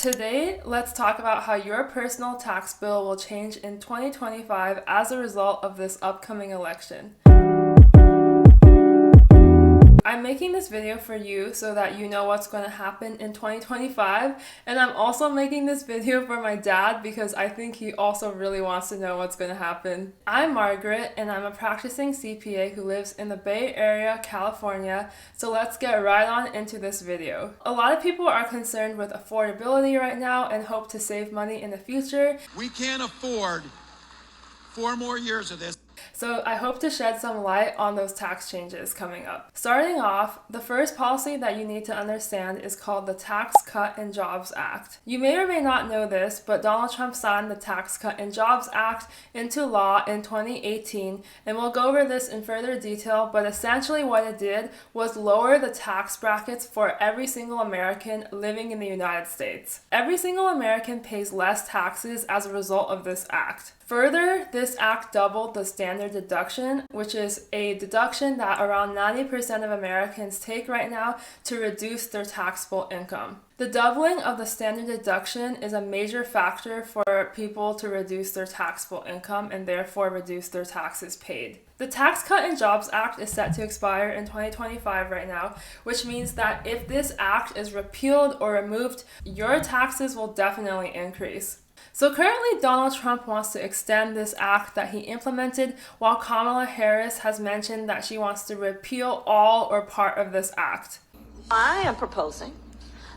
Today, let's talk about how your personal tax bill will change in 2025 as a result of this upcoming election. I'm making this video for you so that you know what's going to happen in 2025, and I'm also making this video for my dad because I think he also really wants to know what's going to happen. I'm Margaret, and I'm a practicing CPA who lives in the Bay Area, California, so let's get right on into this video. A lot of people are concerned with affordability right now and hope to save money in the future. We can't afford 4 more years of this. So I hope to shed some light on those tax changes coming up. Starting off, the first policy that you need to understand is called the Tax Cut and Jobs Act. You may or may not know this, but Donald Trump signed the Tax Cut and Jobs Act into law in 2018, and we'll go over this in further detail, but essentially what it did was lower the tax brackets for every single American living in the United States. Every single American pays less taxes as a result of this act. Further, this act doubled the standard deduction, which is a deduction that around 90% of Americans take right now to reduce their taxable income. The doubling of the standard deduction is a major factor for people to reduce their taxable income and therefore reduce their taxes paid. The Tax Cut and Jobs Act is set to expire in 2025 right now, which means that if this act is repealed or removed, your taxes will definitely increase. So currently, Donald Trump wants to extend this act that he implemented, while Kamala Harris has mentioned that she wants to repeal all or part of this act. I am proposing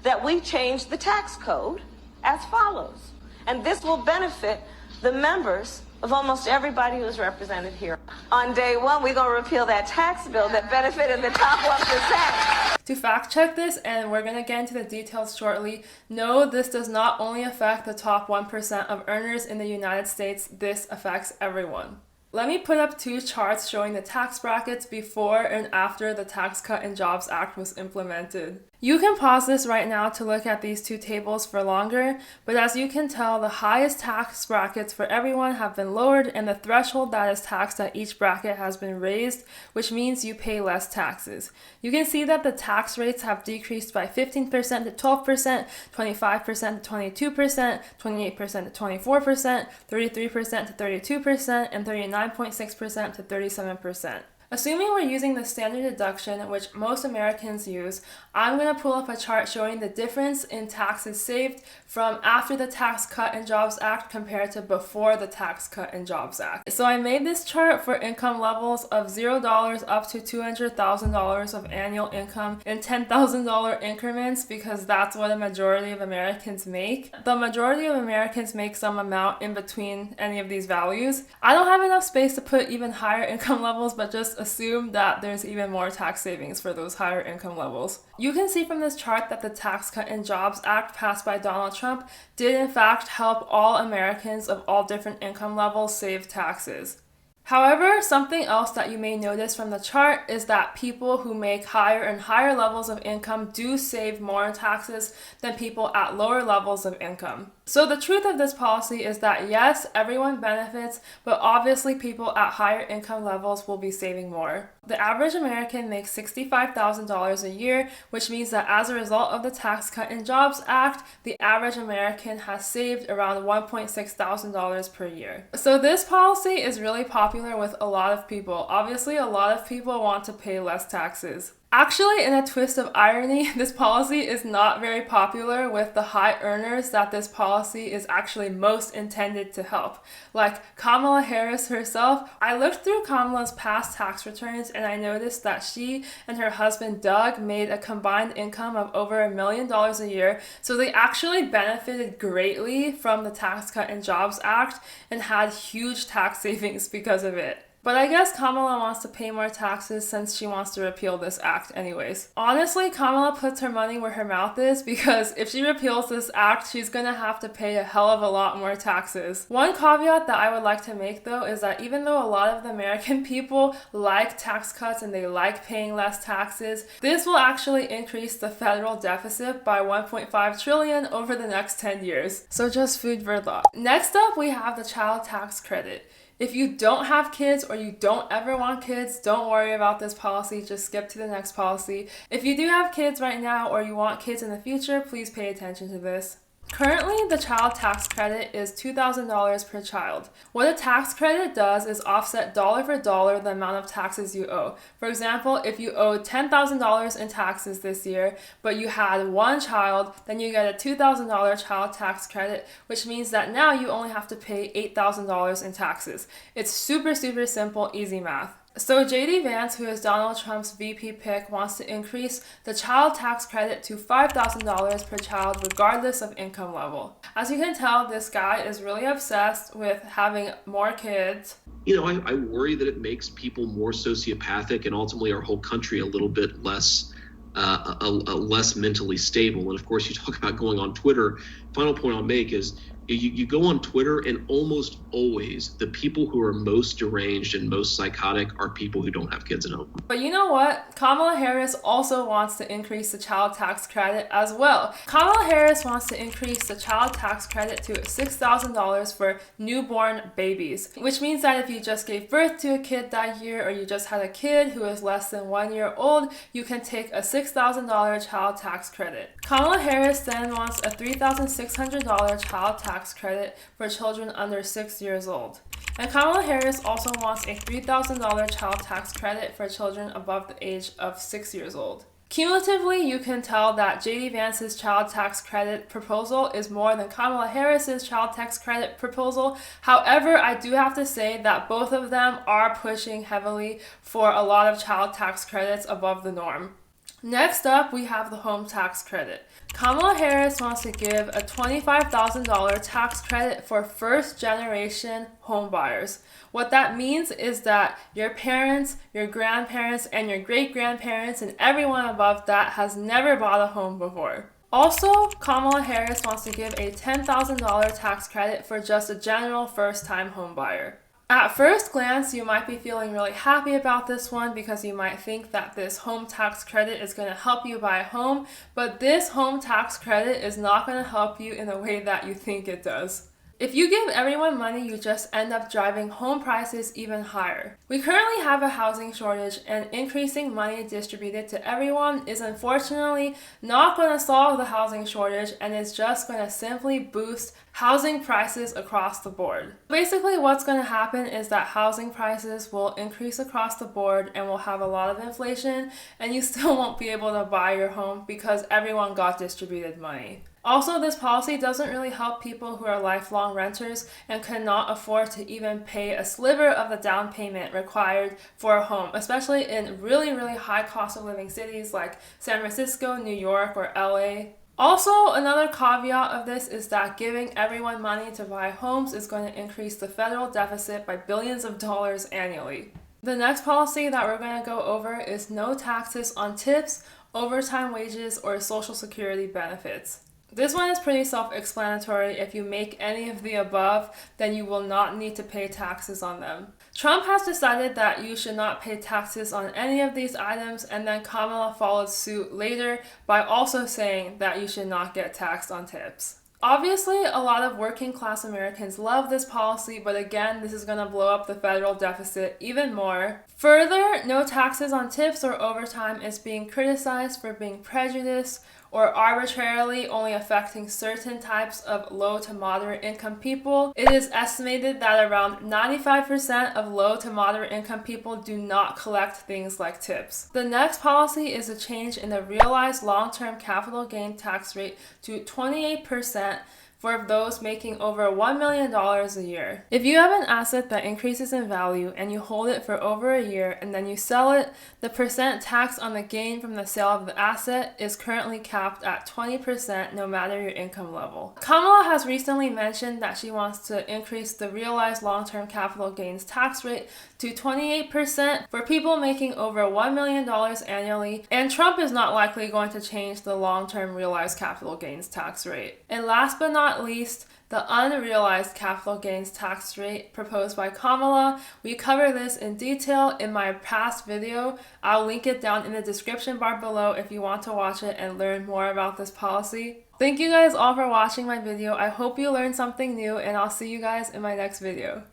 that we change the tax code as follows, and this will benefit the members of almost everybody who is represented here. On day one, we're going to repeal that tax bill that benefited the top 1%. To fact check this, and we're going to get into the details shortly, no, this does not only affect the top 1% of earners in the United States, this affects everyone. Let me put up 2 charts showing the tax brackets before and after the Tax Cut and Jobs Act was implemented. You can pause this right now to look at these 2 tables for longer, but as you can tell, the highest tax brackets for everyone have been lowered and the threshold that is taxed at each bracket has been raised, which means you pay less taxes. You can see that the tax rates have decreased by 15% to 12%, 25% to 22%, 28% to 24%, 33% to 32%, and 39.6% to 37%. Assuming we're using the standard deduction, which most Americans use, I'm going to pull up a chart showing the difference in taxes saved from after the Tax Cut and Jobs Act compared to before the Tax Cut and Jobs Act. So I made this chart for income levels of $0 up to $200,000 of annual income in $10,000 increments because that's what a majority of Americans make. The majority of Americans make some amount in between any of these values. I don't have enough space to put even higher income levels, but just assume that there's even more tax savings for those higher income levels. You can see from this chart that the Tax Cut and Jobs Act passed by Donald Trump did in fact help all Americans of all different income levels save taxes. However, something else that you may notice from the chart is that people who make higher and higher levels of income do save more in taxes than people at lower levels of income. So the truth of this policy is that yes, everyone benefits, but obviously people at higher income levels will be saving more. The average American makes $65,000 a year, which means that as a result of the Tax Cut and Jobs Act, the average American has saved around $1.6 thousand per year. So this policy is really popular with a lot of people. Obviously, a lot of people want to pay less taxes. Actually, in a twist of irony, this policy is not very popular with the high earners that this policy is actually most intended to help. Like Kamala Harris herself, I looked through Kamala's past tax returns and I noticed that she and her husband Doug made a combined income of over $1 million a year, so they actually benefited greatly from the Tax Cut and Jobs Act and had huge tax savings because of it. But I guess Kamala wants to pay more taxes since she wants to repeal this act anyways. Honestly, Kamala puts her money where her mouth is because if she repeals this act, she's gonna have to pay a hell of a lot more taxes. One caveat that I would like to make though is that even though a lot of the American people like tax cuts and they like paying less taxes, this will actually increase the federal deficit by $1.5 trillion over the next 10 years. So just food for thought. Next up, we have the child tax credit. If you don't have kids or you don't ever want kids, don't worry about this policy, just skip to the next policy. If you do have kids right now or you want kids in the future, please pay attention to this. Currently, the child tax credit is $2,000 per child. What a tax credit does is offset dollar for dollar the amount of taxes you owe. For example, if you owed $10,000 in taxes this year, but you had one child, then you get a $2,000 child tax credit, which means that now you only have to pay $8,000 in taxes. It's super, super simple, easy math. So JD Vance, who is Donald Trump's VP pick, wants to increase the child tax credit to $5,000 per child regardless of income level. As you can tell, this guy is really obsessed with having more kids. You know, I worry that it makes people more sociopathic and ultimately our whole country a little bit less less mentally stable. And of course, you talk about going on Twitter. Final point I'll make is you go on Twitter, and almost always the people who are most deranged and most psychotic are people who don't have kids at home. But you know what? Kamala Harris also wants to increase the child tax credit as well. Kamala Harris wants to increase the child tax credit to $6,000 for newborn babies, which means that if you just gave birth to a kid that year or you just had a kid who is less than 1 year old, you can take a $6,000 child tax credit. Kamala Harris then wants a $3,600 child tax credit for children under 6 years old. And Kamala Harris also wants a $3,000 child tax credit for children above the age of 6 years old. Cumulatively, you can tell that JD Vance's child tax credit proposal is more than Kamala Harris's child tax credit proposal. However, I do have to say that both of them are pushing heavily for a lot of child tax credits above the norm. Next up, we have the home tax credit. Kamala Harris wants to give a $25,000 tax credit for first-generation home buyers. What that means is that your parents, your grandparents, and your great-grandparents and everyone above that has never bought a home before. Also, Kamala Harris wants to give a $10,000 tax credit for just a general first-time home buyer. At first glance, you might be feeling really happy about this one because you might think that this home tax credit is going to help you buy a home, but this home tax credit is not going to help you in the way that you think it does. If you give everyone money, you just end up driving home prices even higher. We currently have a housing shortage, and increasing money distributed to everyone is unfortunately not going to solve the housing shortage, and it's just going to simply boost housing prices across the board. Basically, what's going to happen is that housing prices will increase across the board and we'll have a lot of inflation, and you still won't be able to buy your home because everyone got distributed money. Also, this policy doesn't really help people who are lifelong renters and cannot afford to even pay a sliver of the down payment required for a home, especially in really, really high cost of living cities like San Francisco, New York, or LA. Also, another caveat of this is that giving everyone money to buy homes is going to increase the federal deficit by billions of dollars annually. The next policy that we're going to go over is no taxes on tips, overtime wages, or Social Security benefits. This one is pretty self-explanatory. If you make any of the above, then you will not need to pay taxes on them. Trump has decided that you should not pay taxes on any of these items, and then Kamala followed suit later by also saying that you should not get taxed on tips. Obviously, a lot of working class Americans love this policy, but again, this is going to blow up the federal deficit even more. Further, no taxes on tips or overtime is being criticized for being prejudiced or arbitrarily only affecting certain types of low to moderate income people. It is estimated that around 95% of low to moderate income people do not collect things like tips. The next policy is a change in the realized long-term capital gain tax rate to 28% for those making over $1 million a year. If you have an asset that increases in value and you hold it for over a year and then you sell it, the percent tax on the gain from the sale of the asset is currently capped at 20% no matter your income level. Kamala has recently mentioned that she wants to increase the realized long-term capital gains tax rate to 28% for people making over $1 million annually, and Trump is not likely going to change the long-term realized capital gains tax rate. And last but not least, the unrealized capital gains tax rate proposed by Kamala. We cover this in detail in my past video. I'll link it down in the description bar below if you want to watch it and learn more about this policy. Thank you guys all for watching my video. I hope you learned something new, and I'll see you guys in my next video.